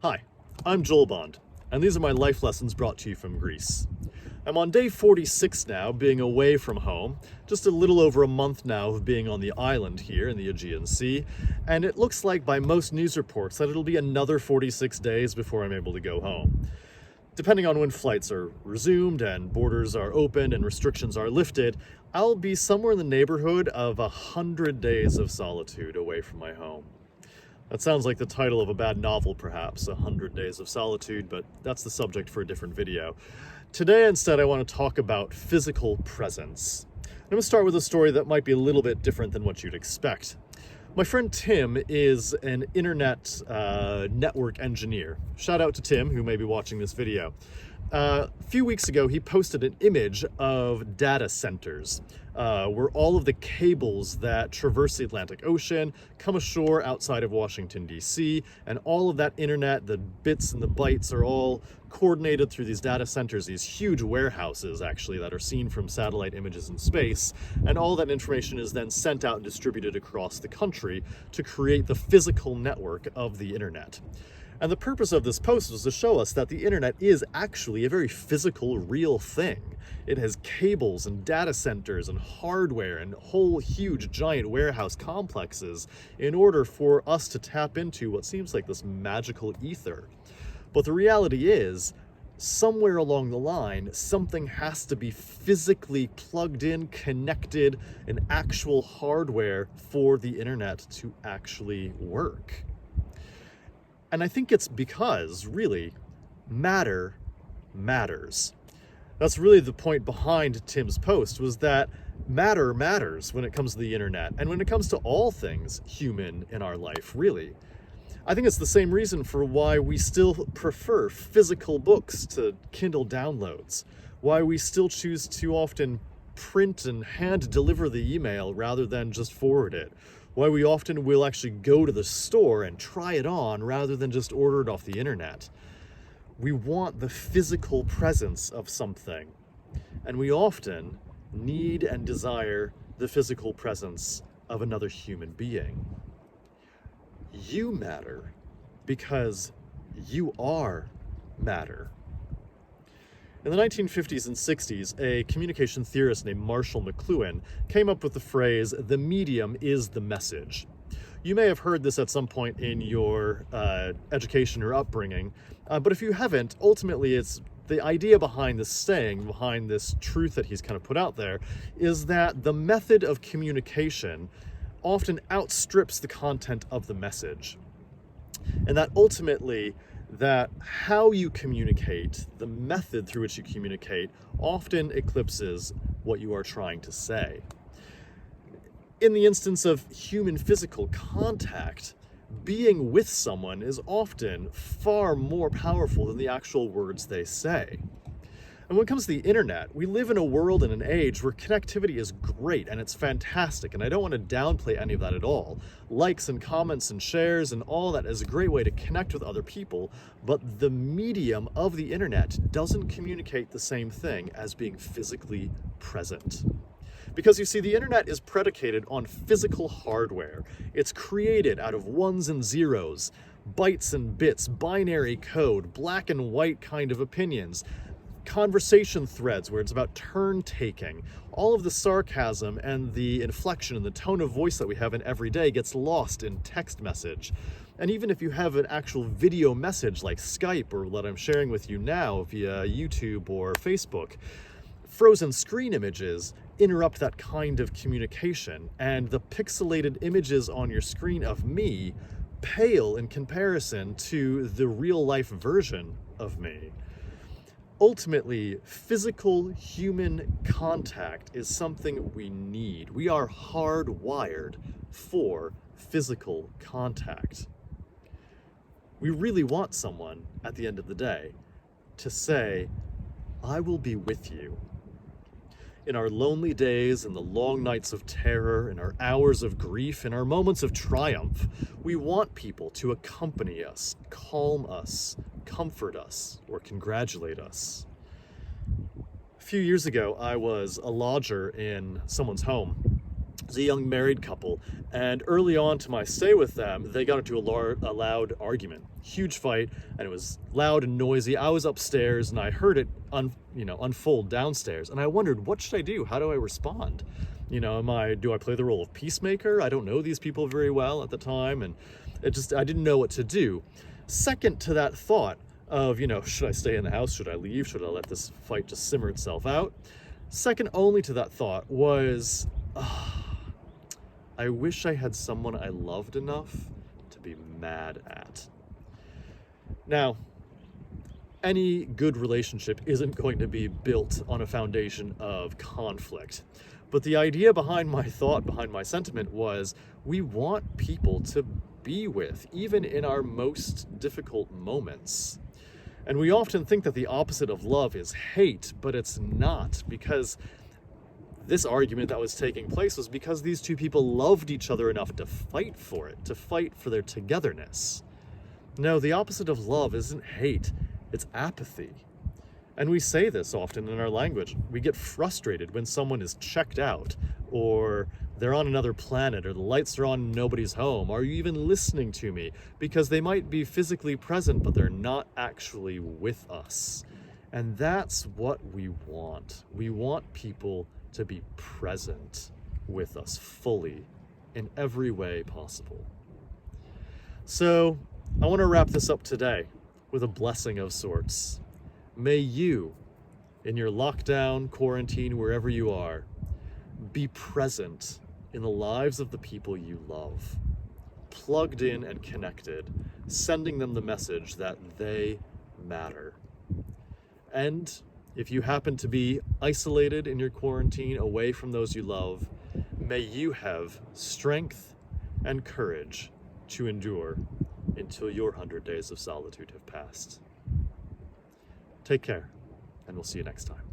Hi, I'm Joel Bond, and these are my life lessons brought to you from Greece. I'm on day 46 now, being away from home, just a little over a month now of being on the island here in the Aegean Sea, and it looks like by most news reports that it'll be another 46 days before I'm able to go home. Depending on when flights are resumed and borders are opened and restrictions are lifted, I'll be somewhere in the neighborhood of 100 days of solitude away from my home. That sounds like the title of a bad novel, perhaps, 100 Days of Solitude, but that's the subject for a different video. Today, instead, I want to talk about physical presence. I'm going to start with a story that might be a little bit different than what you'd expect. My friend Tim is an internet network engineer. Shout out to Tim, who may be watching this video. A few weeks ago, he posted an image of data centers, where all of the cables that traverse the Atlantic Ocean come ashore outside of Washington, D.C., and all of that internet, the bits and the bytes, are all coordinated through these data centers, these huge warehouses, actually, that are seen from satellite images in space, and all that information is then sent out and distributed across the country to create the physical network of the internet. And the purpose of this post was to show us that the internet is actually a very physical, real thing. It has cables and data centers and hardware and whole huge giant warehouse complexes in order for us to tap into what seems like this magical ether. But the reality is, somewhere along the line, something has to be physically plugged in, connected, an actual hardware for the internet to actually work. And I think it's because, really, matter matters. That's really the point behind Tim's post, was that matter matters when it comes to the internet, and when it comes to all things human in our life, really. I think it's the same reason for why we still prefer physical books to Kindle downloads, why we still choose to often print and hand deliver the email rather than just forward it, why we often will actually go to the store and try it on rather than just order it off the internet. We want the physical presence of something, and we often need and desire the physical presence of another human being. You matter because you are matter. In the 1950s and 60s, a communication theorist named Marshall McLuhan came up with the phrase, "the medium is the message." You may have heard this at some point in your education or upbringing, but if you haven't, ultimately it's the idea behind this saying, behind this truth that he's kind of put out there, is that the method of communication often outstrips the content of the message. And that ultimately, that how you communicate, the method through which you communicate, often eclipses what you are trying to say. In the instance of human physical contact, being with someone is often far more powerful than the actual words they say. And when it comes to the internet, we live in a world and an age where connectivity is great and it's fantastic, and I don't want to downplay any of that at all. Likes and comments and shares and all that is a great way to connect with other people, but the medium of the internet doesn't communicate the same thing as being physically present. Because you see, the internet is predicated on physical hardware. It's created out of ones and zeros, bytes and bits, binary code, black and white kind of opinions, conversation threads where it's about turn taking. All of the sarcasm and the inflection and the tone of voice that we have in every day gets lost in text message. And even if you have an actual video message like Skype or what I'm sharing with you now via YouTube or Facebook, frozen screen images interrupt that kind of communication, and the pixelated images on your screen of me pale in comparison to the real life version of me. Ultimately, physical human contact is something we need. We are hardwired for physical contact. We really want someone, at the end of the day, to say, "I will be with you." In our lonely days, in the long nights of terror, in our hours of grief, in our moments of triumph, we want people to accompany us, calm us, comfort us, or congratulate us. A few years ago, I was a lodger in someone's home. was a young married couple, and early on to my stay with them, they got into a loud argument, huge fight, and it was loud and noisy. I was upstairs, and I heard it unfold downstairs, and I wondered, what should I do? How do I respond? Do I play the role of peacemaker? I don't know these people very well at the time, and I didn't know what to do. Second to that thought of, should I stay in the house? Should I leave? Should I let this fight just simmer itself out? Second only to that thought was, I wish I had someone I loved enough to be mad at. Now, any good relationship isn't going to be built on a foundation of conflict. But the idea behind my thought, behind my sentiment was, we want people to be with, even in our most difficult moments. And we often think that the opposite of love is hate, but it's not, because this argument that was taking place was because these two people loved each other enough to fight for it, to fight for their togetherness. No, the opposite of love isn't hate, it's apathy. And we say this often in our language. We get frustrated when someone is checked out, or they're on another planet, or the lights are on and nobody's home. Are you even listening to me? Because they might be physically present, but they're not actually with us. And that's what we want. We want people to be present with us fully in every way possible. So I want to wrap this up today with a blessing of sorts. May you, in your lockdown, quarantine, wherever you are, be present in the lives of the people you love, plugged in and connected, sending them the message that they matter. And if you happen to be isolated in your quarantine, away from those you love, may you have strength and courage to endure until your 100 days of solitude have passed. Take care, and we'll see you next time.